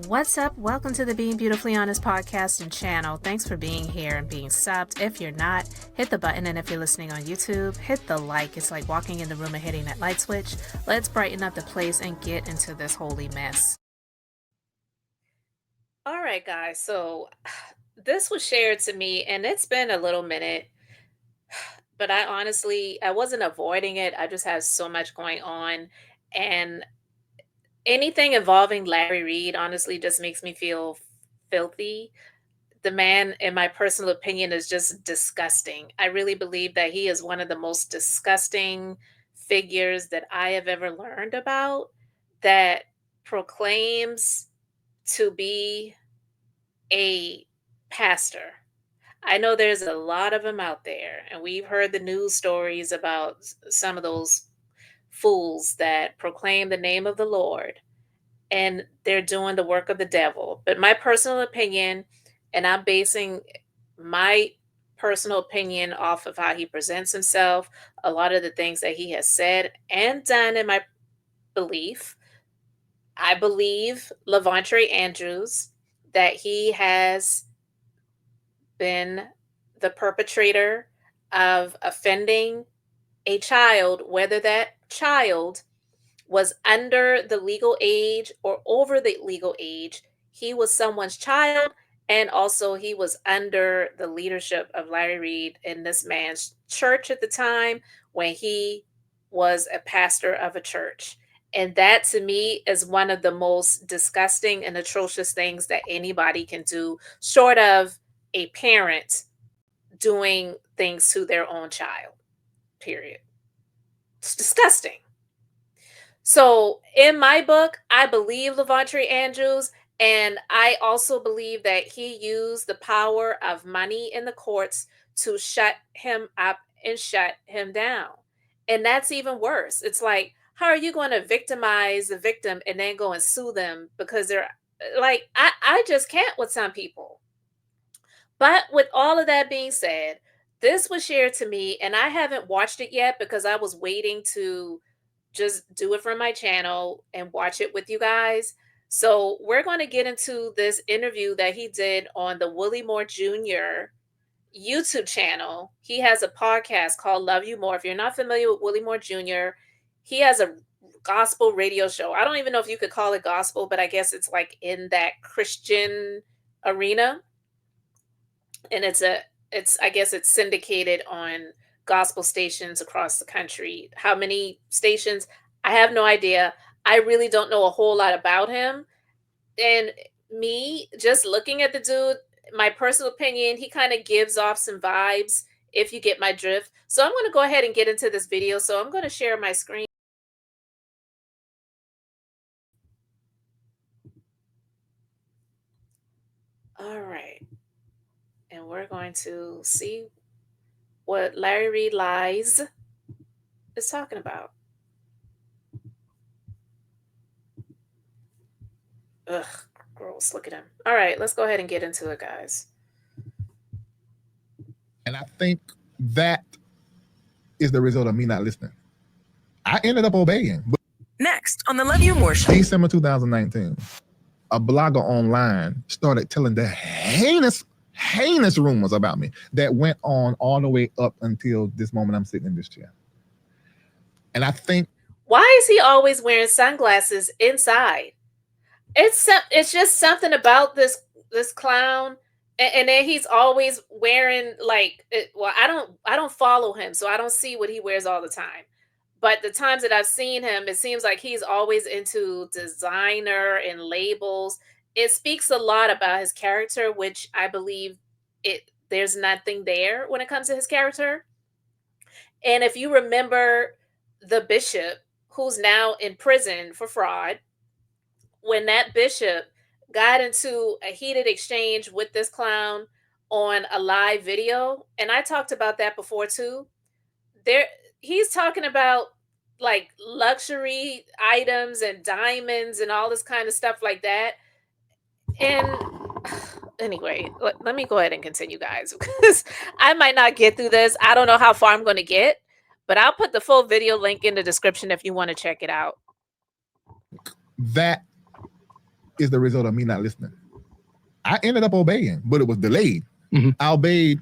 What's up? Welcome to the Being Beautifully Honest podcast and channel. Thanks for being here and being subbed. If you're not, hit the button, and if you're listening on YouTube, hit the like. It's like walking in the room and hitting that light switch. Let's brighten up the place and get into this holy mess. All right, guys. So this was shared to me, and it's been a little minute, but I wasn't avoiding it. I just had so much going on, and anything involving Larry Reid honestly just makes me feel filthy. The man, in my personal opinion, is just disgusting. I really believe that he is one of the most disgusting figures that I have ever learned about, that proclaims to be a pastor. I know there's a lot of them out there, and we've heard the news stories about some of those fools that proclaim the name of the Lord, and they're doing the work of the devil. But my personal opinion, and I'm basing my personal opinion off of how he presents himself, a lot of the things that he has said and done, in my belief. I believe Levontre Andrews, that he has been the perpetrator of offending a child, whether that child was under the legal age or over the legal age. He was someone's child, and also he was under the leadership of Larry Reid in this man's church at the time, when he was a pastor of a church. And that to me is one of the most disgusting and atrocious things that anybody can do, short of a parent doing things to their own child. Period. It's disgusting. So in my book, I believe Levontre Andrews, and I also believe that he used the power of money in the courts to shut him up and shut him down. And that's even worse. It's like, how are you going to victimize the victim and then go and sue them because they're like, I just can't with some people. But with all of that being said, this was shared to me, and I haven't watched it yet because I was waiting to just do it from my channel and watch it with you guys. So we're going to get into this interview that he did on the Willie Moore Jr. YouTube channel. He has a podcast called Love You More. If you're not familiar with Willie Moore Jr., he has a gospel radio show. I don't even know if you could call it gospel, but I guess it's like in that Christian arena. And I guess it's syndicated on gospel stations across the country. How many stations? I have no idea. I really don't know a whole lot about him. And me just looking at the dude, my personal opinion, he kind of gives off some vibes, if you get my drift. So I'm going to go ahead and get into this video. So I'm going to share my screen. All right. And we're going to see what Larry Reid Lies is talking about. Ugh, gross. Look at him. All right, let's go ahead and get into it, guys. And I think that is the result of me not listening. I ended up obeying. But next on the Love You More show, December 2019, a blogger online started telling the heinous rumors about me that went on all the way up until this moment I'm sitting in this chair. And I think, why is he always wearing sunglasses inside? It's just something about this clown, and then he's always wearing like well, I don't follow him, so I don't see what he wears all the time. But the times that I've seen him, it seems like he's always into designer and labels. It speaks a lot about his character, which I believe there's nothing there when it comes to his character. And if you remember the bishop who's now in prison for fraud, when that bishop got into a heated exchange with this clown on a live video, and I talked about that before too, he's talking about like luxury items and diamonds and all this kind of stuff like that. And anyway, let me go ahead and continue, guys, because I might not get through this. I don't know how far I'm going to get, but I'll put the full video link in the description if you want to check it out. That is the result of me not listening. I ended up obeying, but it was delayed. I obeyed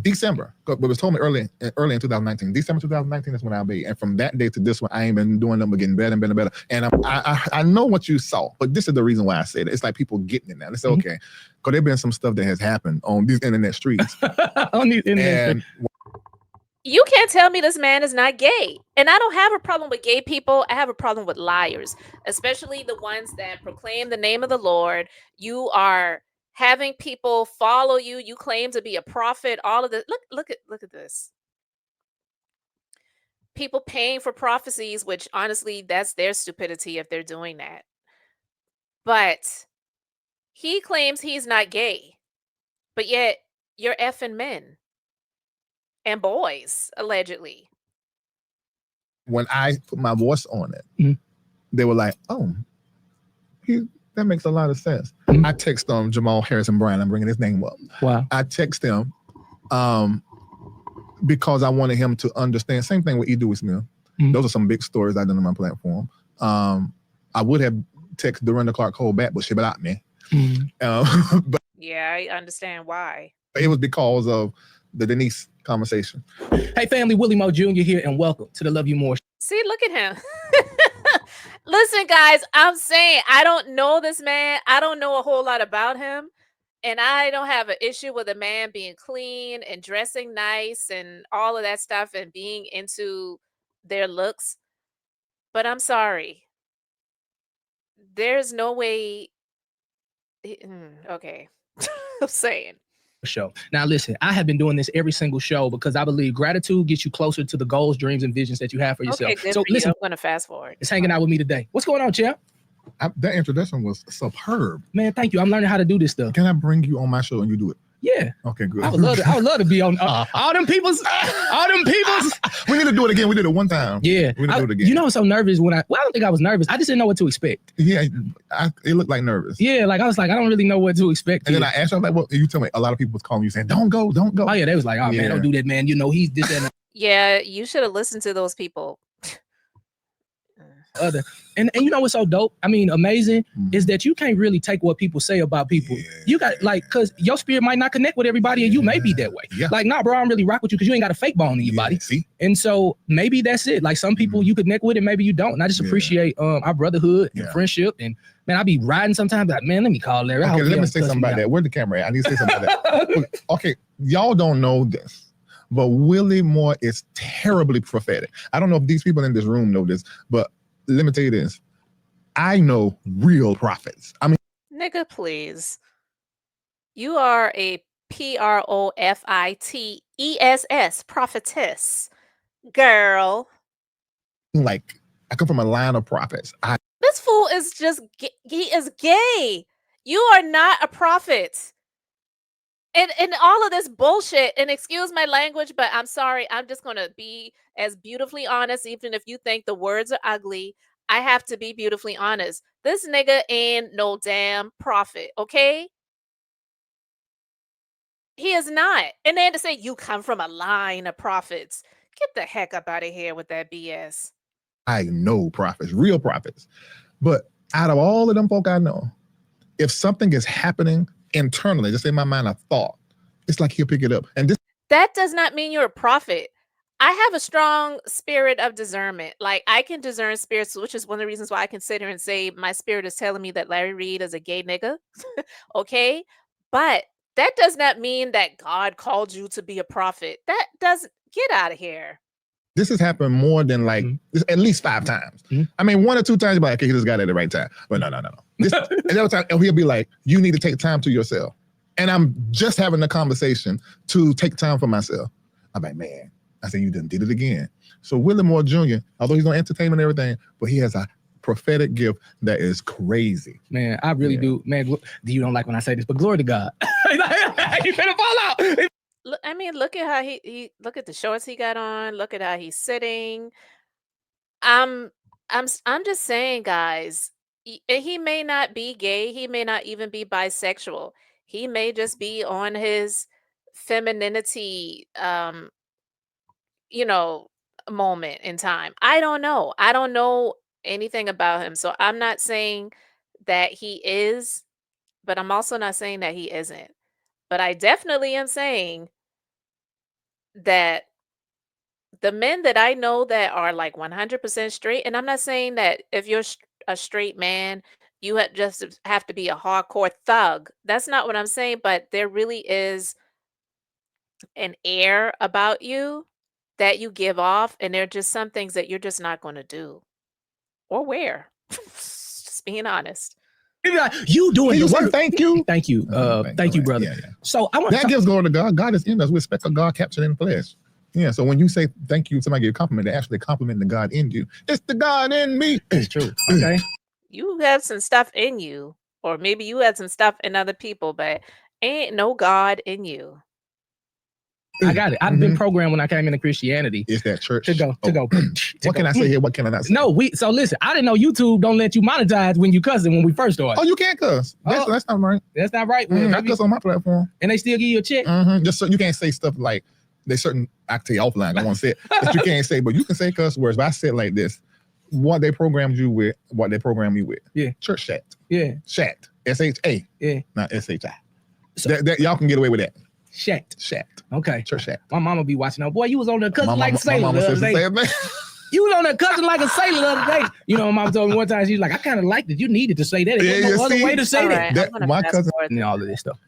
December, but it was told me early in 2019. December 2019 is when I obeyed, and from that day to this one, I ain't been doing them, but getting better and better and better. And I know what you saw, but this is the reason why I said it. It's like people getting it now. They say, okay, because there's been some stuff that has happened on these internet streets. On these internet streets. You can't tell me this man is not gay. And I don't have a problem with gay people. I have a problem with liars, especially the ones that proclaim the name of the Lord. You are having people follow you. You claim to be a prophet. All of this. Look at this. People paying for prophecies, which honestly, that's their stupidity if they're doing that. But he claims he's not gay. But yet you're effing men and boys, allegedly. When I put my voice on it, they were like, "Oh, that makes a lot of sense." I text Jamal Harrison Bryan. I'm bringing his name up. Wow. I text him because I wanted him to understand. Same thing with Edu Smith. Those are some big stories I've done on my platform. I would have texted Dorinda Clark Cole back, but she blocked me. But yeah, I understand why. It was because of the Denise conversation. Hey, family, Willie Mo Jr. here, and welcome to the Love You More. See, look at him. Listen, guys, I'm saying I don't know this man. I don't know a whole lot about him. And I don't have an issue with a man being clean and dressing nice and all of that stuff and being into their looks. But I'm sorry. There's no way. Okay. I'm saying. Show. Now, listen, I have been doing this every single show because I believe gratitude gets you closer to the goals, dreams, and visions that you have for yourself. Okay, so, listen, I'm going to fast forward. It's hanging out with me today. What's going on, champ? That introduction was superb. Man, thank you. I'm learning how to do this stuff. Can I bring you on my show and you do it? Yeah. Okay, good. I would love to be on all them people's. We need to do it again. We did it one time. Yeah. We need to do it again. You know, I was so nervous when I don't think I was nervous. I just didn't know what to expect. Yeah, it looked like nervous. Yeah, like I was like, I don't really know what to expect. And then I asked you, I'm like, well, you tell me, a lot of people was calling you saying, don't go. Oh yeah, they was like, oh man, don't do that, man. You know, he's this and yeah, you should have listened to those people. Other and you know what's so dope? I mean, amazing is that you can't really take what people say about people. Yeah. You got because your spirit might not connect with everybody, and you may be that way. Yeah. Like, nah, bro, I don't really rock with you because you ain't got a fake bone in your body. See? And so maybe that's it. Like some people you connect with, and maybe you don't. And I just appreciate our brotherhood and friendship. And man, I be riding sometimes. Like, man, let me call Larry. Okay, let me say something about that. Where's the camera at? I need to say something about that. Okay, y'all don't know this, but Willie Moore is terribly prophetic. I don't know if these people in this room know this, but let me tell you this. I know real prophets. I mean, nigga, please. You are a PROFITESS prophetess, girl. Like, I come from a line of prophets. This fool is he is gay. You are not a prophet. And all of this bullshit, and excuse my language, but I'm sorry, I'm just going to be as beautifully honest, even if you think the words are ugly. I have to be beautifully honest. This nigga ain't no damn prophet, okay? He is not. And then to say you come from a line of prophets, get the heck up out of here with that BS. I know prophets, real prophets. But out of all of them folk I know, if something is happening internally, just in my mind, a thought, it's like he'll pick it up. And that does not mean you're a prophet. I have a strong spirit of discernment. Like, I can discern spirits, which is one of the reasons why I can sit here and say my spirit is telling me that Larry Reid is a gay nigga. Okay? But that does not mean that God called you to be a prophet. That doesn't, get out of here. This has happened more than like at least 5 times. I mean, 1 or 2 times, you're like, okay, he just got it at the right time. But no. Another time, he'll be like, you need to take time to yourself. And I'm just having a conversation to take time for myself. I'm like, man, I said, you done did it again. So Willie Moore Jr., although he's on entertainment and everything, but he has a prophetic gift that is crazy. Man, I really do. Man, you don't like when I say this, but glory to God. You finna fall out. I mean, look at how he look at the shorts he got on. Look at how he's sitting. I'm just saying, guys. He may not be gay. He may not even be bisexual. He may just be on his femininity, moment in time. I don't know. I don't know anything about him, so I'm not saying that he is, but I'm also not saying that he isn't. But I definitely am saying that the men that I know that are like 100% straight, and I'm not saying that if you're a straight man, you have to be a hardcore thug. That's not what I'm saying, but there really is an air about you that you give off, and there are just some things that you're just not going to do or wear. Just being honest. You doing Can the you say work. thank you? Thank you. Thank you, brother. Yeah, yeah. So I want that gives glory to God. God is in us. We expect a God captured in the flesh. Yeah. So when you say thank you, somebody give a compliment, they actually compliment the God in you. It's the God in me. It's true. Okay. You have some stuff in you, or maybe you had some stuff in other people, but ain't no God in you. I got it. I've been programmed when I came into Christianity. It's that church to go. What can I say here? What can I not say? No, so listen, I didn't know YouTube don't let you monetize when you cussing when we first started. Oh, you can't cuss. That's not right. That's not right. I cuss on my platform. And they still give you a check? Just so you can't say stuff like there's certain, I can tell you offline, I don't want to say it, that you can't say, but you can say cuss words. But I say it like this: what they programmed you with, what they program you with. Yeah. Church chat. Yeah. Chat. S-H-A. Yeah. Not S-H-I. So, y'all can get away with that. Chat. Okay. Church chat. My mama be watching out. Boy, you was on there cussing like a sailor. My mama says the same thing. You was on there cussing like a sailor the other day. You know, my mom told me one time, she's like, I kind of liked it. You needed to say that. There's no other way to say that. My cousin and all of this stuff.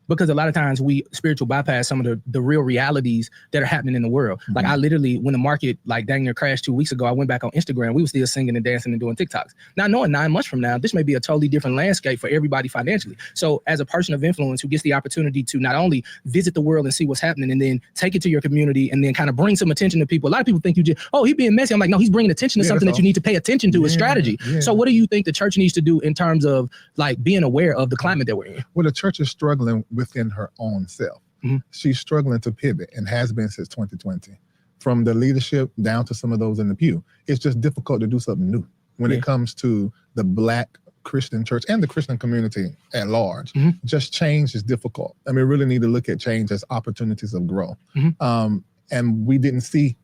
Because a lot of times we spiritual bypass some of the real realities that are happening in the world. Mm-hmm. Like I literally, when the market like dang near crashed 2 weeks ago, I went back on Instagram. We were still singing and dancing and doing TikToks. Now knowing 9 months from now, this may be a totally different landscape for everybody financially. So as a person of influence who gets the opportunity to not only visit the world and see what's happening and then take it to your community and then kind of bring some attention to people. A lot of people think you just, oh, he's being messy. I'm like, no, he's bringing attention to something that you need to pay attention to, a strategy. Yeah. So what do you think the church needs to do in terms of like being aware of the climate that we're in? Well, the church is struggling within her own self. Mm-hmm. She's struggling to pivot and has been since 2020. From the leadership down to some of those in the pew. It's just difficult to do something new when it comes to the Black Christian church and the Christian community at large. Mm-hmm. Just change is difficult. I mean, we really need to look at change as opportunities of growth. Mm-hmm. And we didn't see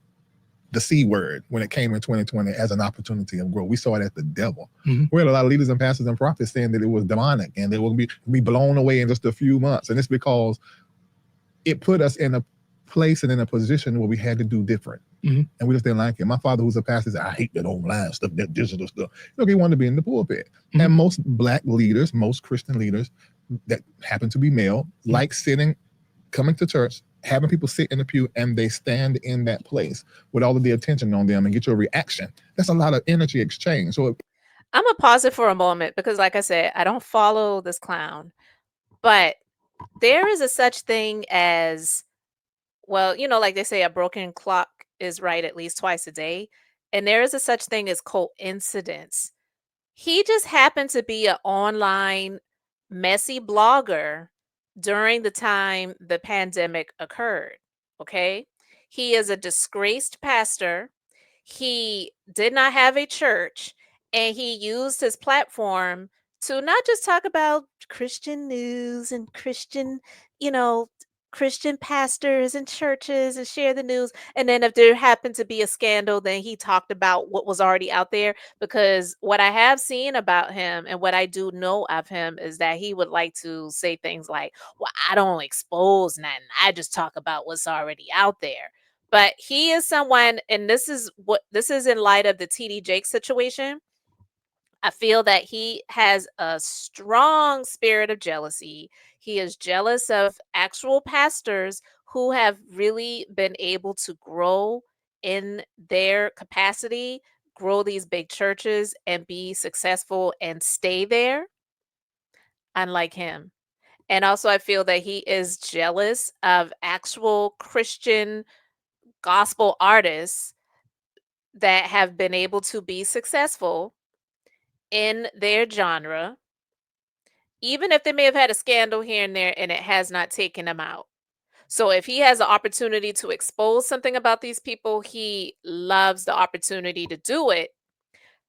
the C word when it came in 2020 as an opportunity of growth. We saw it as the devil. Mm-hmm. We had a lot of leaders and pastors and prophets saying that it was demonic and they will be blown away in just a few months. And it's because it put us in a place and in a position where we had to do different. Mm-hmm. And we just didn't like it. My father, who's a pastor, said, I hate that online stuff, that digital stuff. He wanted to be in the pulpit. Mm-hmm. And most Black leaders, most Christian leaders that happen to be male, like coming to church, having people sit in the pew and they stand in that place with all of the attention on them and get your reaction. That's a lot of energy exchange. So I'm gonna pause it for a moment because, like I said, I don't follow this clown, but there is a such thing as, well, like they say, a broken clock is right at least twice a day, and there is a such thing as coincidence. He just happened to be an online messy blogger during the time the pandemic occurred, okay? He is a disgraced pastor. He did not have a church, and he used his platform to not just talk about Christian news and Christian pastors and churches and share the news. And then if there happened to be a scandal, then he talked about what was already out there. Because what I have seen about him and what I do know of him is that he would like to say things like, well, I don't expose nothing. I just talk about what's already out there. But he is someone, and this is in light of the TD Jakes situation. I feel that he has a strong spirit of jealousy. He is jealous of actual pastors who have really been able to grow in their capacity, grow these big churches, and be successful and stay there, unlike him. And also, I feel that he is jealous of actual Christian gospel artists that have been able to be successful in their genre, even if they may have had a scandal here and there and it has not taken them out. So if he has the opportunity to expose something about these people, he loves the opportunity to do it.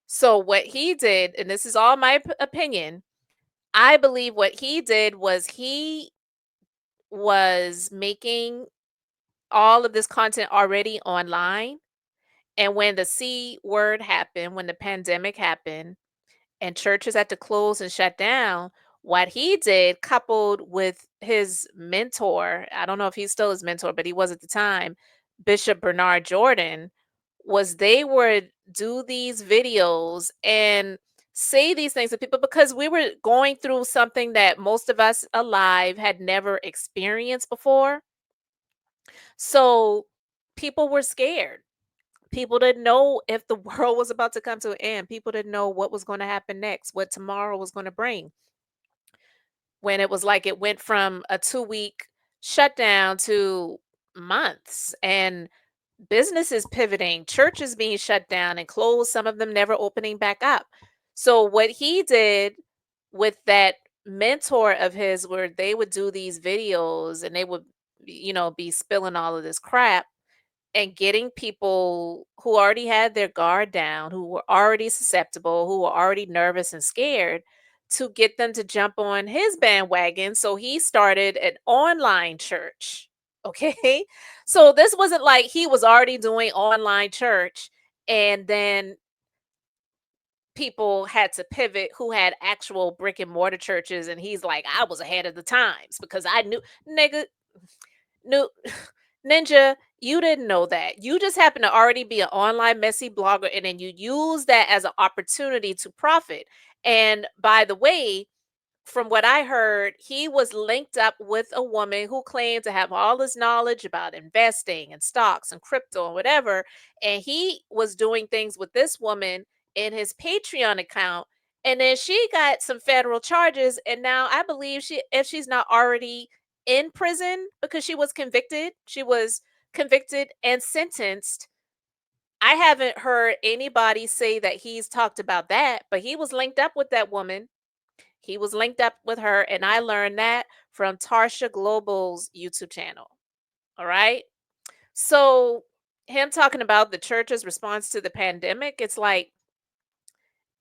So what he did, and this is all my opinion, I believe what he did was he was making all of this content already online. And when the C word happened, when the pandemic happened, and churches had to close and shut down, what he did, coupled with his mentor, I don't know if he's still his mentor, but he was at the time, Bishop Bernard Jordan, was they would do these videos and say these things to people because we were going through something that most of us alive had never experienced before. So people were scared. People didn't know if the world was about to come to an end. People didn't know what was going to happen next, what tomorrow was going to bring. When it was like it went from a 2-week shutdown to months, and businesses pivoting, churches being shut down and closed, some of them never opening back up. So what he did with that mentor of his, where they would do these videos and they would, be spilling all of this crap and getting people who already had their guard down, who were already susceptible, who were already nervous and scared, to get them to jump on his bandwagon. So he started an online church. Okay. So this wasn't like he was already doing online church and then people had to pivot who had actual brick and mortar churches. And he's like, I was ahead of the times because I knew, nigga, knew. Ninja, you didn't know that. You just happen to already be an online messy blogger, and then you use that as an opportunity to profit. And by the way, from what I heard, he was linked up with a woman who claimed to have all this knowledge about investing and stocks and crypto and whatever. And he was doing things with this woman in his Patreon account. And then she got some federal charges. And now I believe if she's not already in prison because she was convicted and sentenced. I haven't heard anybody say that he's talked about that, but he was linked up with that woman. He was linked up with her, and I learned that from Tarsha Global's YouTube channel. All right. So, him talking about the church's response to the pandemic, it's like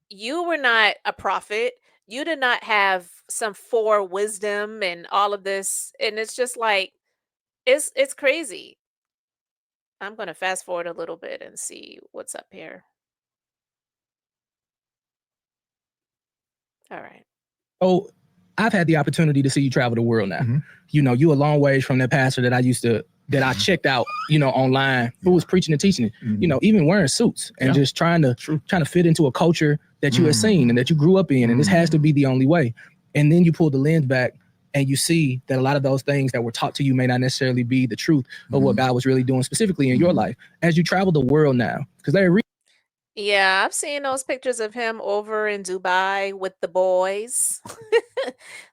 you were not a prophet. You did not have some fore wisdom and all of this. And it's just like, it's crazy. I'm going to fast forward a little bit and see what's up here. All right. Oh, I've had the opportunity to see you travel the world now. You a long ways from that pastor that I checked out, online, who was preaching and teaching it, even wearing suits and just trying to fit into a culture that you had seen and that you grew up in. And this has to be the only way. And then you pull the lens back and you see that a lot of those things that were taught to you may not necessarily be the truth of what God was really doing specifically in your life as you travel the world now. Because yeah, I've seen those pictures of him over in Dubai with the boys.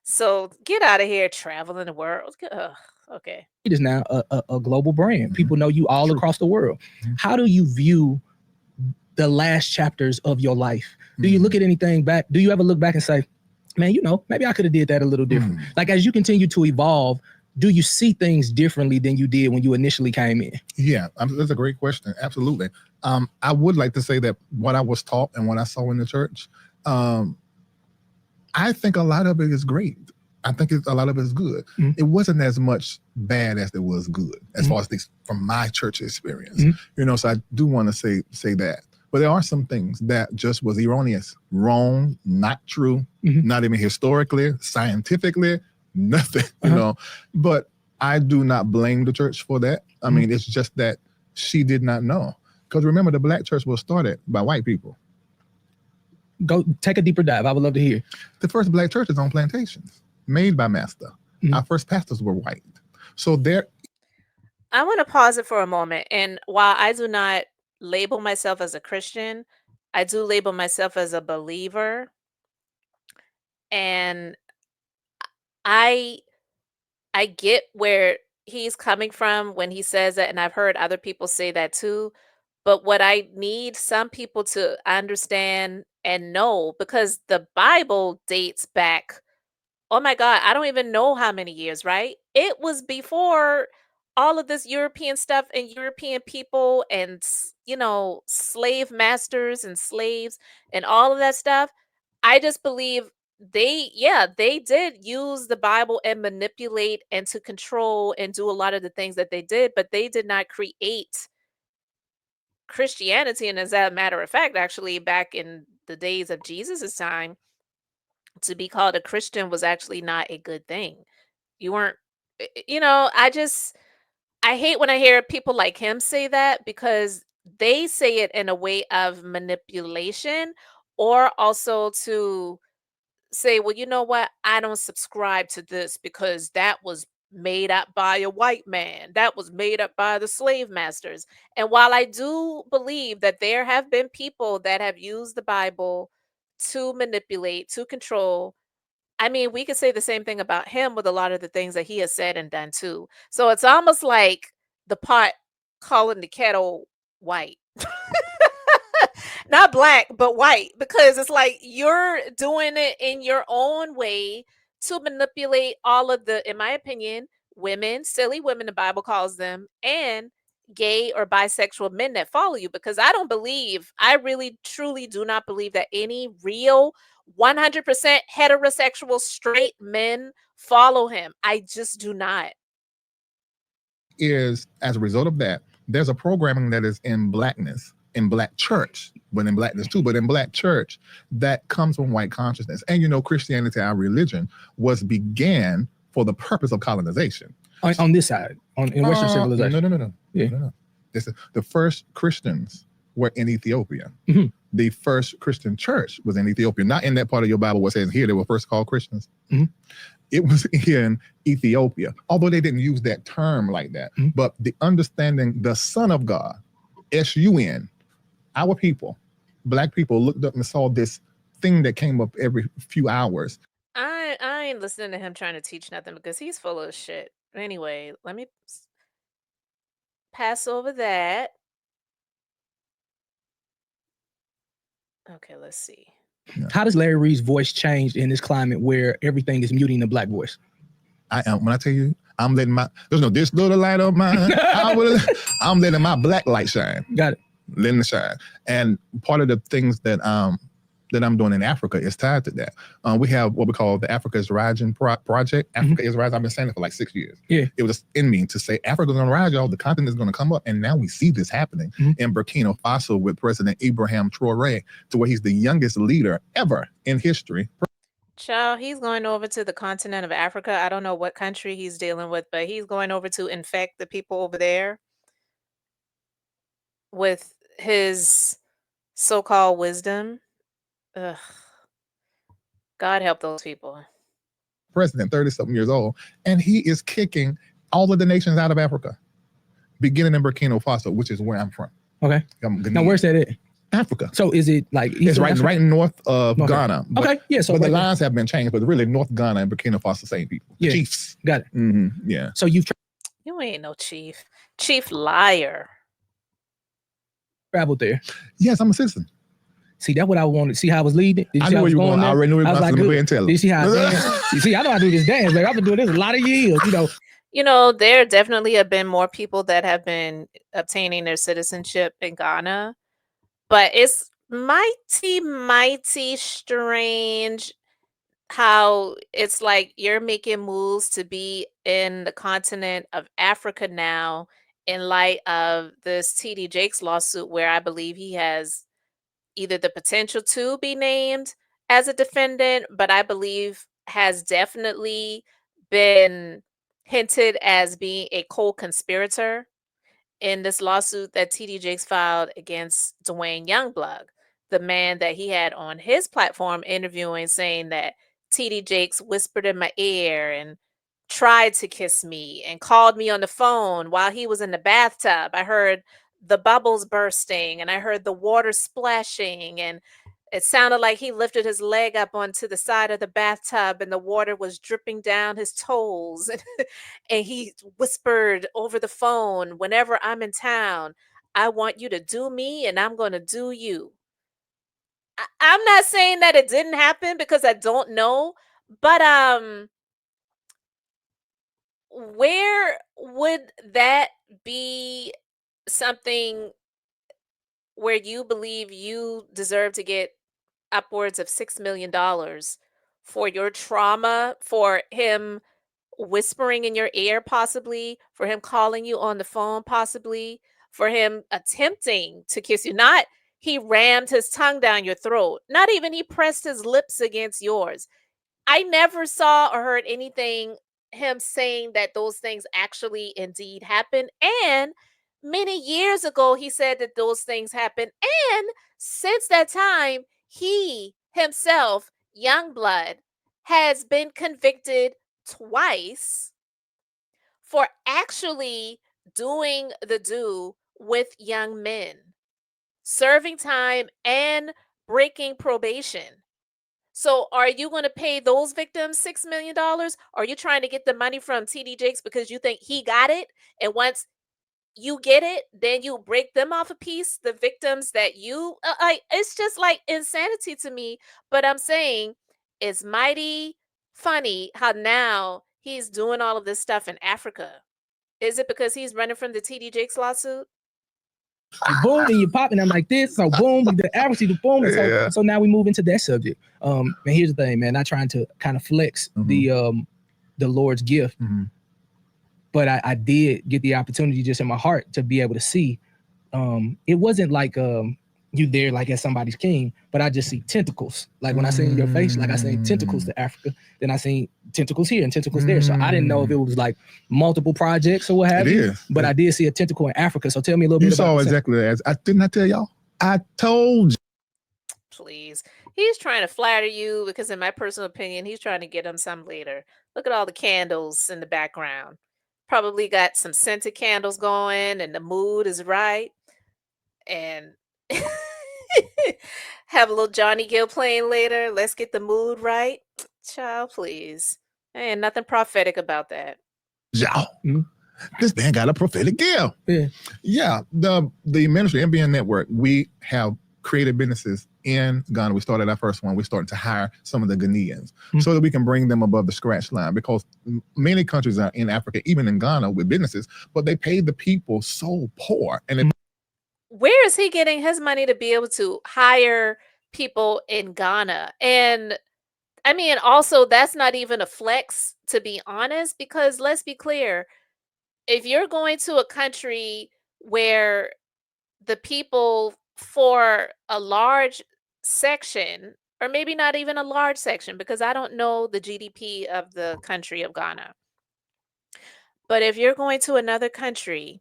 So get out of here traveling the world. Ugh, okay. It is now a global brand. People know you all across the world. How do you view the last chapters of your life? Do you look at anything back? Do you ever look back and say, man, maybe I could have did that a little different? Like, as you continue to evolve, do you see things differently than you did when you initially came in? Yeah, that's a great question. Absolutely. I would like to say that what I was taught and what I saw in the church, I think a lot of it is great. I think a lot of it is good. It wasn't as much bad as it was good, as far as things from my church experience. So I do want to say that. But there are some things that just was erroneous, wrong, not true, not even historically, scientifically, nothing, But I do not blame the church for that. I mean, it's just that she did not know. Because remember, the black church was started by white people. Go take a deeper dive. I would love to hear. The first black churches on plantations, made by master. Our first pastors were white. So I want to pause it for a moment. And while I do not label myself as a Christian, I do label myself as a believer. And I get where he's coming from when he says that, and I've heard other people say that too. But what I need some people to understand and know, because the Bible dates back, oh my God, I don't even know how many years, right? It was before all of this European stuff and European people and, slave masters and slaves and all of that stuff. I just believe they did use the Bible and manipulate and to control and do a lot of the things that they did, but they did not create Christianity, and as a matter of fact, actually, back in the days of Jesus's time, to be called a Christian was actually not a good thing. You weren't, I hate when I hear people like him say that because they say it in a way of manipulation or also to say, well, you know what? I don't subscribe to this because that was made up by a white man. That was made up by the slave masters. And while I do believe that there have been people that have used the Bible to manipulate, to control, I mean, we could say the same thing about him with a lot of the things that he has said and done too. So it's almost like the pot calling the kettle white. Not black, but white, because it's like you're doing it in your own way to manipulate all of the, in my opinion, women, silly women, the Bible calls them, and gay or bisexual men that follow you. Because I really truly do not believe that any real 100% heterosexual straight men follow him. I just do not. Is as a result of that, there's a programming that is in blackness, in black church, but in blackness too, but in black church that comes from white consciousness. And Christianity, our religion, began for the purpose of colonization. On this side, in Western civilization. No. Yeah. No. The first Christians were in Ethiopia. Mhm. The first Christian church was in Ethiopia, not in that part of your Bible where it says here they were first called Christians. Mhm. It was in Ethiopia, although they didn't use that term like that. Mhm. But the understanding the Son of God, S-U-N, our people, black people looked up and saw this thing that came up every few hours. I ain't listening to him trying to teach nothing because he's full of shit. Anyway, let me pass over that. Okay, let's see. How does Larry Reid's voice change in this climate where everything is muting the black voice? When I tell you, I'm letting this little light of mine, I'm letting my black light shine. Got it. Letting it shine. And part of the things that I'm doing in Africa is tied to that. We have what we call the Africa is Rising project. Africa is Rising. I've been saying it for like 6 years. Yeah. It was in me to say Africa's going to rise, y'all. The continent is going to come up. And now we see this happening in Burkina Faso with President Ibrahim Traore, to where he's the youngest leader ever in history. Child, he's going over to the continent of Africa. I don't know what country he's dealing with, but he's going over to infect the people over there with his so-called wisdom. Ugh. God help those people. President, 30-something years old, and he is kicking all of the nations out of Africa, beginning in Burkina Faso, which is where I'm from. Okay. Now, where's that at? Africa. So is it like it's right north of Ghana? Okay, yeah. So but the lines have been changed, but really North Ghana and Burkina Faso, same people. Yeah. Chiefs. Got it. Mm-hmm. Yeah. So you ain't no chief. Chief liar. traveled there. Yes, I'm a citizen. See, that's what I wanted. See how I was leading? I knew where you were going. I already knew where you were going. Go ahead and tell it. You see how I dance? See, I know how to do this dance. Like, I've been doing this a lot of years, There definitely have been more people that have been obtaining their citizenship in Ghana, but it's mighty strange how it's like you're making moves to be in the continent of Africa now in light of this TD Jakes lawsuit, where I believe he has either the potential to be named as a defendant, but I believe has definitely been hinted as being a co-conspirator in this lawsuit that TD Jakes filed against Dwayne Youngblood, the man that he had on his platform interviewing, saying that TD Jakes whispered in my ear and tried to kiss me and called me on the phone while he was in the bathtub. I heard the bubbles bursting and I heard the water splashing, and it sounded like he lifted his leg up onto the side of the bathtub and the water was dripping down his toes. And he whispered over the phone, whenever I'm in town, I want you to do me and I'm going to do you. I'm not saying that it didn't happen because I don't know, but where would that be something where you believe you deserve to get upwards of $6 million for your trauma, for him whispering in your ear, possibly, for him calling you on the phone, possibly, for him attempting to kiss you. Not he rammed his tongue down your throat. Not even he pressed his lips against yours. I never saw or heard anything him saying that those things actually indeed happened. And many years ago, he said that those things happened. And since that time, he himself, Youngblood, has been convicted twice for actually doing the do with young men, serving time and breaking probation. So are you going to pay those victims $6 million? Are you trying to get the money from TD Jakes because you think he got it? And once you get it, then you break them off a piece, the victims that you, it's just like insanity to me. But I'm saying it's mighty funny how now he's doing all of this stuff in Africa. Is it because he's running from the TD Jakes lawsuit? You boom and you pop, and I'm like this. So boom, the accuracy, the boom. Yeah. So now we move into that subject. And here's the thing, man. Not trying to kind of flex the Lord's gift, but I did get the opportunity just in my heart to be able to see. It wasn't like you there like as somebody's king, but I just see tentacles. Like when I seen your face, like I seen tentacles to Africa, then I seen tentacles here and tentacles there. So I didn't know if it was like multiple projects or what have you. But I did see a tentacle in Africa. So tell me a little bit about it. You saw exactly as didn't I tell y'all? I told you. Please. He's trying to flatter you because in my personal opinion, he's trying to get him some later. Look at all the candles in the background. Probably got some scented candles going and the mood is right. And have a little Johnny Gill playing later. Let's get the mood right. Child, please. Ain't nothing prophetic about that. Y'all. This man got a prophetic gift. Yeah. The ministry, MBN Network, we have created businesses in Ghana. We started our first one. We're starting to hire some of the Ghanaians so that we can bring them above the scratch line, because many countries are in Africa, even in Ghana, with businesses, but they pay the people so poor. And where is he getting his money to be able to hire people in Ghana? And I mean, also, that's not even a flex, to be honest, because let's be clear, if you're going to a country where the people for a large section, or maybe not even a large section, because I don't know the GDP of the country of Ghana, but if you're going to another country,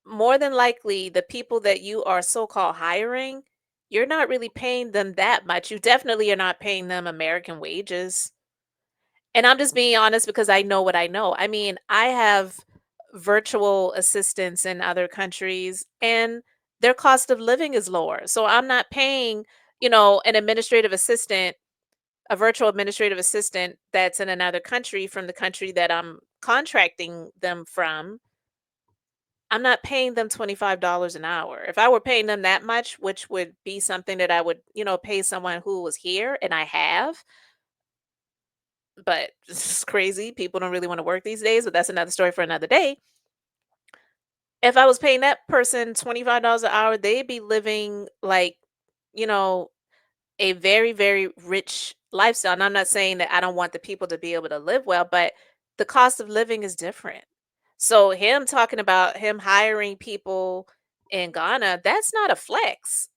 more than likely the people that you are so-called hiring, you're not really paying them that much. You definitely are not paying them American wages. And I'm just being honest because I know what I know. I mean, I have virtual assistants in other countries and their cost of living is lower. So I'm not paying, an administrative assistant, a virtual administrative assistant that's in another country from the country that I'm contracting them from. I'm not paying them $25 an hour. If I were paying them that much, which would be something that I would, pay someone who was here, and I have, but it's crazy. People don't really want to work these days, but that's another story for another day. If I was paying that person $25 an hour, they'd be living like, you know, a very, very rich lifestyle. And I'm not saying that I don't want the people to be able to live well, but the cost of living is different. So him talking about him hiring people in Ghana, that's not a flex.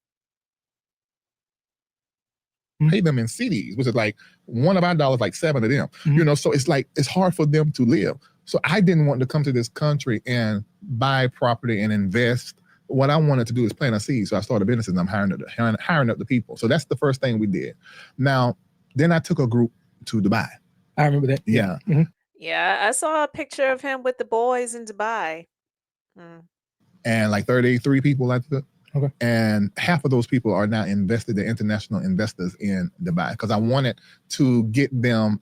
Pay them in CDs, which is like one of our dollars, like 7 of them. So it's like it's hard for them to live. So I didn't want to come to this country and buy property and invest. What I wanted to do is plant a seed. So I started businesses and I'm hiring up the people. So that's the first thing we did. Now, then I took a group to Dubai. I remember that. Yeah. Yeah, I saw a picture of him with the boys in Dubai. And like 33 people I took. Okay. And half of those people are now invested, they're international investors in Dubai, because I wanted to get them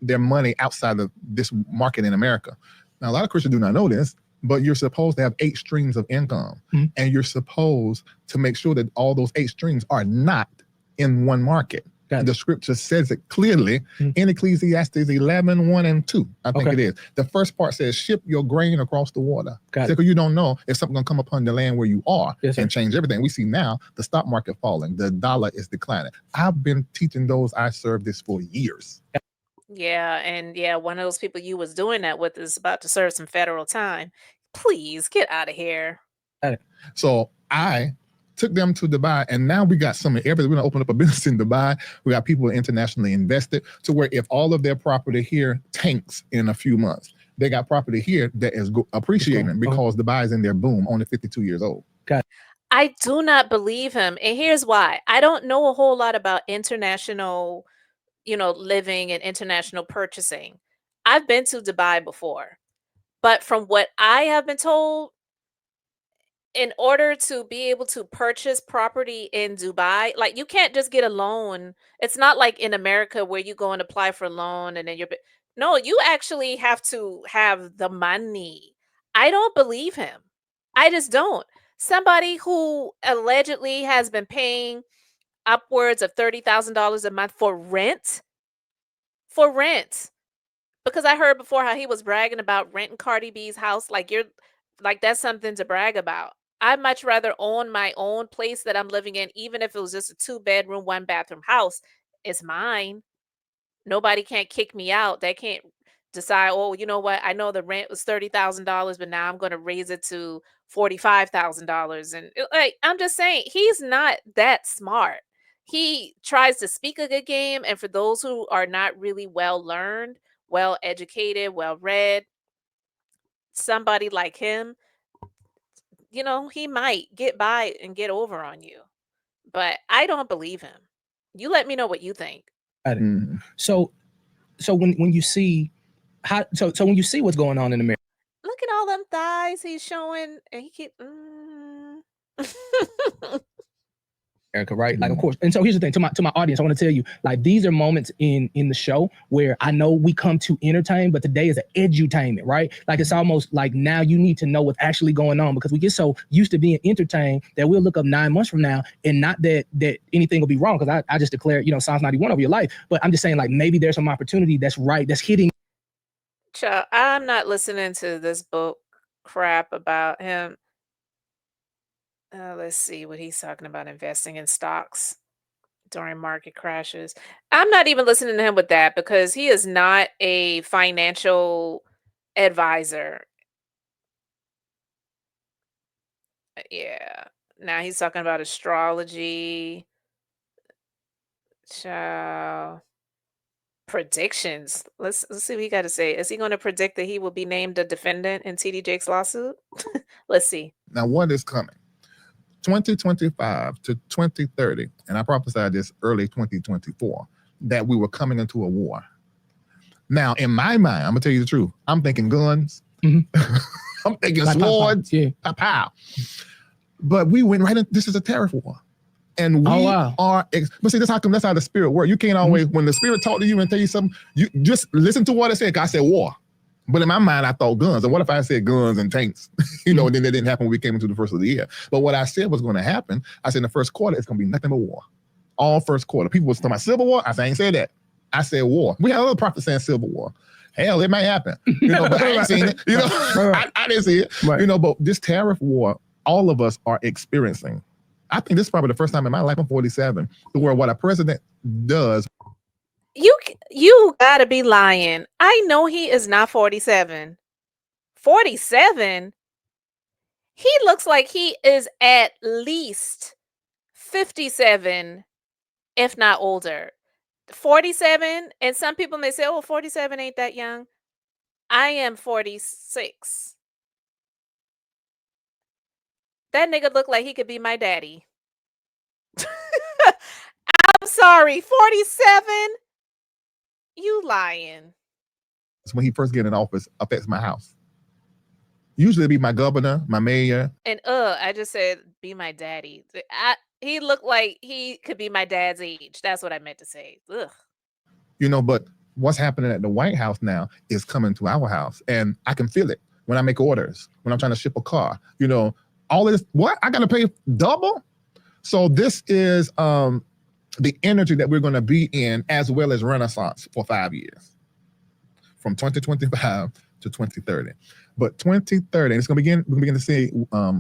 their money outside of this market in America. Now, a lot of Christians do not know this, but you're supposed to have 8 streams of income. And you're supposed to make sure that all those 8 streams are not in one market. The scripture says it clearly in Ecclesiastes 11:1 and 2. I think it is. The first part says, ship your grain across the water. Because you don't know if something's going to come upon the land where you are and change everything. We see now the stock market falling. The dollar is declining. I've been teaching those I serve this for years. Yeah, and one of those people you was doing that with is about to serve some federal time. Please get out of here. So I took them to Dubai, and now we got some of everything. We're gonna open up a business in Dubai. We got people internationally invested to where if all of their property here tanks in a few months, they got property here that is appreciating because Dubai is in their boom, only 52 years old. I do not believe him. And here's why. I don't know a whole lot about international, living and international purchasing. I've been to Dubai before, but from what I have been told, in order to be able to purchase property in Dubai, like you can't just get a loan. It's not like in America where you go and apply for a loan and then no, you actually have to have the money. I don't believe him. I just don't. Somebody who allegedly has been paying upwards of $30,000 a month for rent, because I heard before how he was bragging about renting Cardi B's house. Like that's something to brag about. I'd much rather own my own place that I'm living in, even if it was just a 2-bedroom, 1-bathroom house. It's mine. Nobody can't kick me out. They can't decide, oh, you know what? I know the rent was $30,000, but now I'm going to raise it to $45,000. And I'm just saying, he's not that smart. He tries to speak a good game. And for those who are not really well learned, well educated, well read, somebody like him, he might get by and get over on you. But I don't believe him. You let me know what you think. So when you see when you see what's going on in America, look at all them thighs he's showing, and he keep. Erica, right? Like, of course. And so here's the thing, to my audience, I want to tell you, like, these are moments in the show where I know we come to entertain, but today is an edutainment, right? Like, it's almost like now you need to know what's actually going on, because we get so used to being entertained that we'll look up 9 months from now, and not that anything will be wrong, because I just declared, Psalms 91 over your life. But I'm just saying, like, maybe there's some opportunity that's hitting. Child, I'm not listening to this book crap about him. Let's see what he's talking about, investing in stocks during market crashes. I'm not even listening to him with that, because he is not a financial advisor. Yeah. Now he's talking about astrology. Child. Predictions. Let's see what he got to say. Is he going to predict that he will be named a defendant in TD Jake's lawsuit? Let's see. Now, what is coming? 2025 to 2030, and I prophesied this early 2024, that we were coming into a war. Now, in my mind, I'm gonna tell you the truth. I'm thinking guns. Mm-hmm. I'm thinking like swords. Pow. But we went right in. This is a tariff war. And we are, but see, that's how the spirit works. You can't always, when the spirit talk to you and tell you something, you just listen to what it said. I said war. But in my mind, I thought guns. And what if I said guns and tanks? And then that didn't happen when we came into the first of the year. But what I said was going to happen, I said in the first quarter, it's going to be nothing but war. All first quarter. People was talking about civil war. I said, I ain't said that. I said war. We had other prophets saying civil war. Hell, it might happen. But I ain't seen it. I didn't see it. Right. But this tariff war, all of us are experiencing. I think this is probably the first time in my life, I'm 47, where what a president does. You gotta be lying. I know he is not 47. 47? He looks like he is at least 57, if not older. 47, and some people may say, 47 ain't that young. I am 46. That nigga look like he could be my daddy. I'm sorry, 47? You lying. When he first get in office, affects my house. Usually it'd be my governor, my mayor. And I just said be my daddy. He looked like he could be my dad's age. That's what I meant to say. Ugh. But what's happening at the White House now is coming to our house. And I can feel it when I make orders, when I'm trying to ship a car. All of this, what? I gotta pay double? So this is the energy that we're going to be in, as well as Renaissance, for 5 years, from 2025 to 2030. But 2030, it's going to begin to see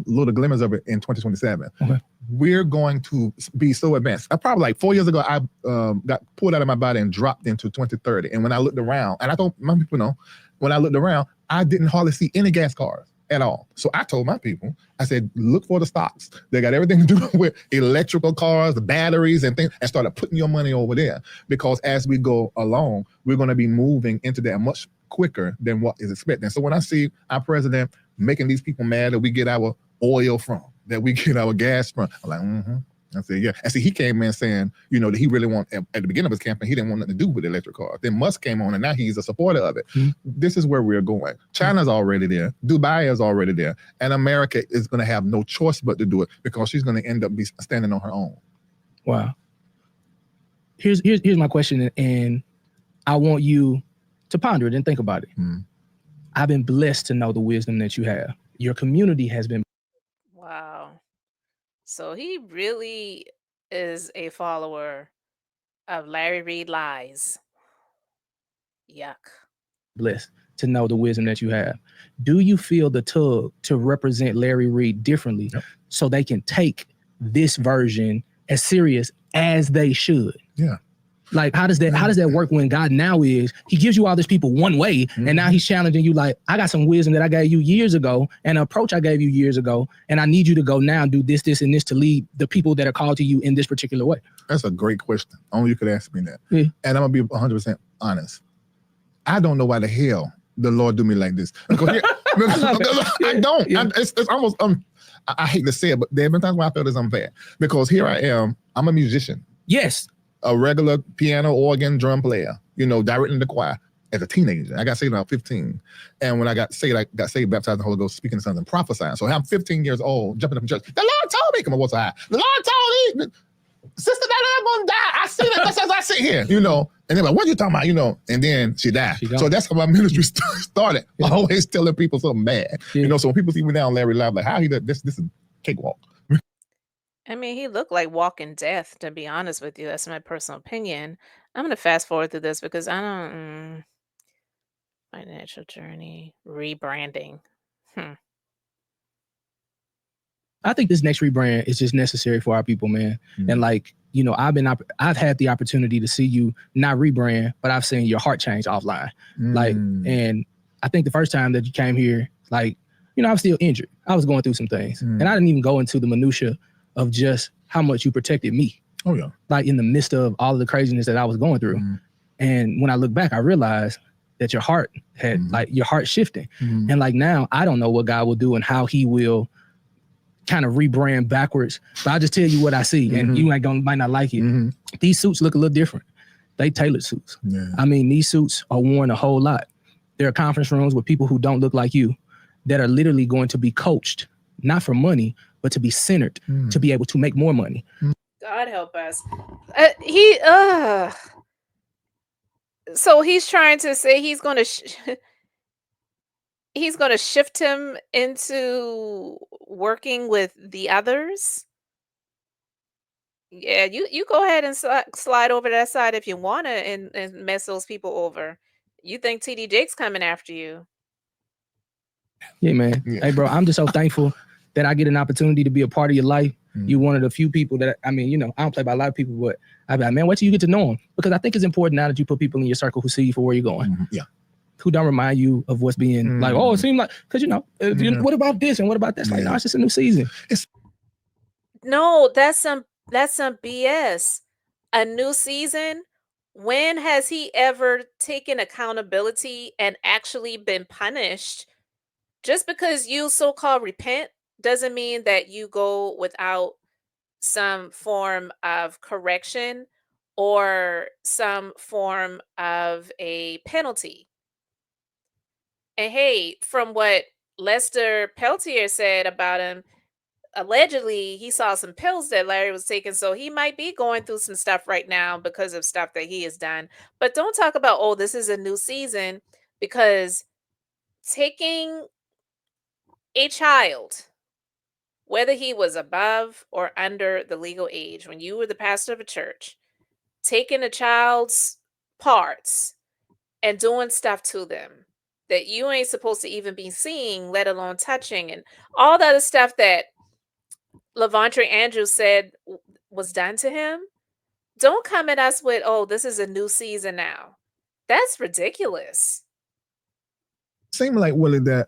little glimmers of it in 2027. Okay. We're going to be so advanced. Probably like 4 years ago, I got pulled out of my body and dropped into 2030. And when I looked around, and I told my people, when I looked around, I didn't hardly see any gas cars. at all. So I told my people, I said, look for the stocks. They got everything to do with electrical cars, the batteries and things, and started putting your money over there. Because as we go along, we're going to be moving into that much quicker than what is expected. So when I see our president making these people mad that we get our oil from, that we get our gas from, I'm like, I said, yeah. And see, he came in saying, that he really at the beginning of his campaign, he didn't want nothing to do with electric cars. Then Musk came on and now he's a supporter of it. This is where we're going. China's already there. Dubai is already there. And America is going to have no choice but to do it because she's going to end up standing on her own. Wow. Here's my question, and I want you to ponder it and think about it. I've been blessed to know the wisdom that you have. Your community has been. Wow. So he really is a follower of Larry Reid lies. Yuck. Blessed to know the wisdom that you have. Do you feel the tug to represent Larry Reid differently so they can take this version as serious as they should? Yeah. Like, how does that work when God now he gives you all these people one way, and now he's challenging you like, I got some wisdom that I gave you years ago, and an approach I gave you years ago, and I need you to go now and do this, and this to lead the people that are called to you in this particular way? That's a great question. Only you could ask me that. Yeah. And I'm going to be 100% honest. I don't know why the hell the Lord do me like this. Because I don't. Yeah. It's almost, I hate to say it, but there have been times where I felt it's unfair. Because here I am, I'm a musician. Yes. A regular piano, organ, drum player, directing the choir as a teenager. I got saved when I was 15. And when I got saved, baptized in the Holy Ghost, speaking in tongues and prophesying. So I'm 15 years old, jumping up in church. The Lord told me, come on, what's high? The Lord told me, sister, that I'm gonna die. I see that just as I sit here, And they're like, what are you talking about, And then she died. So that's how my ministry started. Yeah. Always telling people something bad. Yeah. So when people see me now on Larry Live, like, how he does this is cakewalk. I mean, he looked like walking death, to be honest with you. That's my personal opinion. I'm going to fast forward through this because I don't... financial journey, rebranding. I think this next rebrand is just necessary for our people, man. And I've had the opportunity to see you not rebrand, but I've seen your heart change offline. And I think the first time that you came here, I was still injured. I was going through some things. And I didn't even go into the minutia of just how much you protected me. Oh, yeah. In the midst of all of the craziness that I was going through. And when I look back, I realized that your heart had, your heart shifting. And now, I don't know what God will do and how he will kind of rebrand backwards. But I'll just tell you what I see, and you might not like it. These suits look a little different. They tailored suits. Yeah. I mean, these suits are worn a whole lot. There are conference rooms with people who don't look like you that are literally going to be coached, not for money, but to be centered, to be able to make more money. God help us. So he's trying to say he's going to shift him into working with the others. Yeah, you go ahead and slide over that side if you want to and mess those people over. You think TD Jake's coming after you? Yeah, man. Yeah. Hey, bro, I'm just so thankful that I get an opportunity to be a part of your life. You're one of the few people that, I don't play by a lot of people, but I'm like, man, wait till you get to know them. Because I think it's important now that you put people in your circle who see you for where you're going. Yeah. Who don't remind you of what's being it seemed like, because what about this and what about this? No, it's just a new season. No, that's some BS. A new season? When has he ever taken accountability and actually been punished? Just because you so-called repent doesn't mean that you go without some form of correction or some form of a penalty. And hey, from what Lester Peltier said about him, allegedly he saw some pills that Larry was taking, so he might be going through some stuff right now because of stuff that he has done. But don't talk about, oh, this is a new season, because taking a child, whether he was above or under the legal age, when you were the pastor of a church, taking a child's parts and doing stuff to them that you ain't supposed to even be seeing, let alone touching, and all the other stuff that Lavontre Andrews said was done to him. Don't come at us with, oh, this is a new season now. That's ridiculous. Seemed like, Willie, that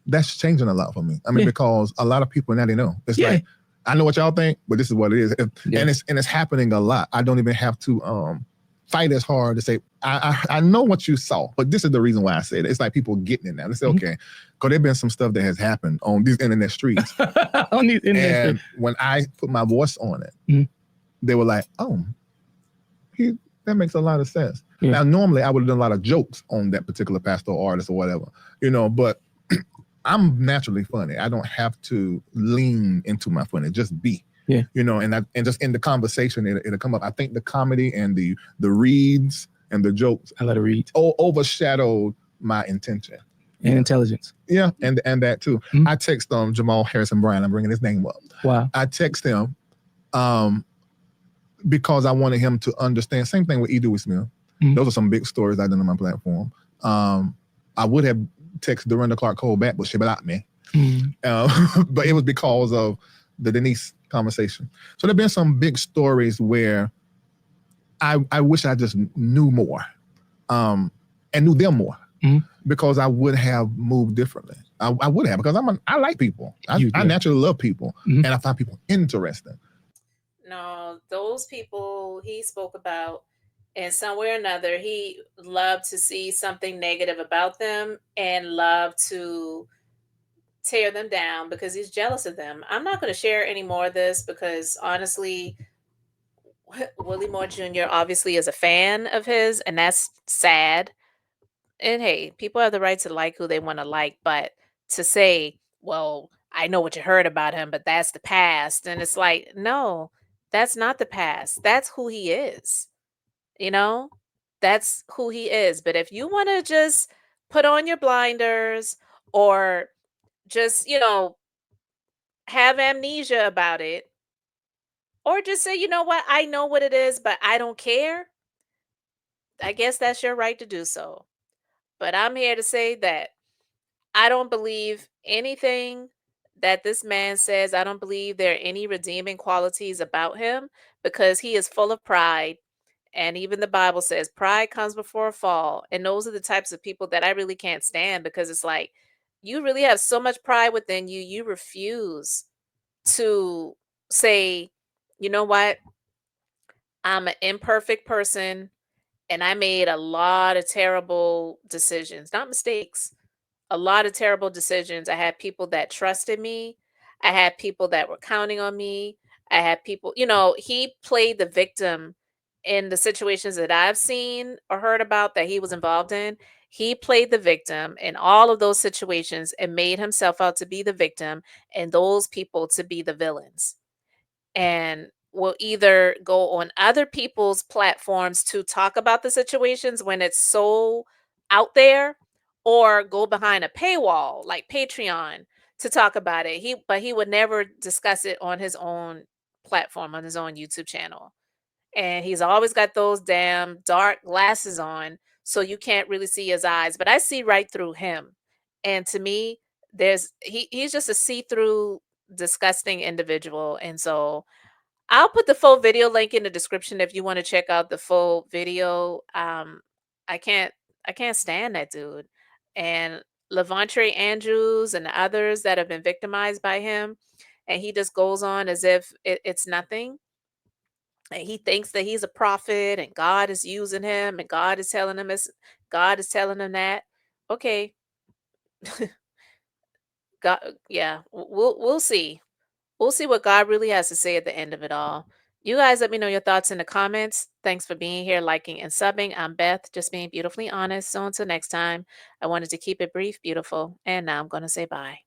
that's changing a lot for me. I mean, Yeah. because a lot of people now they know. It's Yeah. like, I know what y'all think, but this is what it is. Yeah. And it's happening a lot. I don't even have to fight as hard to say, I know what you saw, but this is the reason why I said it. It's like people getting it now. They say, okay, because there's been some stuff that has happened on these internet streets. On these internet And streets. when I put my voice on it, they were like, oh, that makes a lot of sense. Yeah. Now, normally I would have done a lot of jokes on that particular pastor or artist or whatever, but I'm naturally funny. I don't have to lean into my funny, just be. Yeah. And just in the conversation, it'll come up. I think the comedy and the reads and the jokes, I let it read, overshadowed my intention and intelligence. Yeah, and that too. I text Jamal Harrison Bryan. I'm bringing his name up. Wow. I text him because I wanted him to understand. Same thing with E. Dewey Smith. Those are some big stories I done on my platform. I would have texted Dorinda Clark Cole back, but she blocked me. But it was because of the Denise conversation. So there've been some big stories where I wish I just knew more and knew them more, because I would have moved differently. I would have, because I like people. I naturally love people, and I find people interesting. No, those people he spoke about, and somewhere or another, he loved to see something negative about them and loved to tear them down because he's jealous of them. I'm not going to share any more of this because honestly, Willie Moore Jr. obviously is a fan of his, and that's sad. And hey, people have the right to like who they want to like, but to say, well, I know what you heard about him, but that's the past. And it's like, no, that's not the past. That's who he is. You know, that's who he is. But if you want to just put on your blinders or just, have amnesia about it, or just say, you know what, I know what it is, but I don't care. I guess that's your right to do so. But I'm here to say that I don't believe anything that this man says. I don't believe there are any redeeming qualities about him because he is full of pride. And even the Bible says pride comes before a fall. And those are the types of people that I really can't stand because it's like, you really have so much pride within you. You refuse to say, you know what? I'm an imperfect person and I made a lot of terrible decisions, not mistakes, a lot of terrible decisions. I had people that trusted me. I had people that were counting on me. I had people, he played the victim in the situations that I've seen or heard about that he was involved in. He played the victim in all of those situations and made himself out to be the victim and those people to be the villains, and will either go on other people's platforms to talk about the situations when it's so out there, or go behind a paywall like Patreon to talk about it. He would never discuss it on his own platform, on his own YouTube channel. And he's always got those damn dark glasses on so you can't really see his eyes, but I see right through him. And to me, he's just a see-through disgusting individual. And so I'll put the full video link in the description if you want to check out the full video. I can't I can't stand that dude. And Levontre Andrews and the others that have been victimized by him, and he just goes on as if it's nothing. And he thinks that he's a prophet and God is using him and God is telling him that. Okay, God, yeah, we'll see. We'll see what God really has to say at the end of it all. You guys let me know your thoughts in the comments. Thanks for being here, liking, and subbing. I'm Beth, just being beautifully honest. So until next time, I wanted to keep it brief, beautiful, and now I'm going to say bye.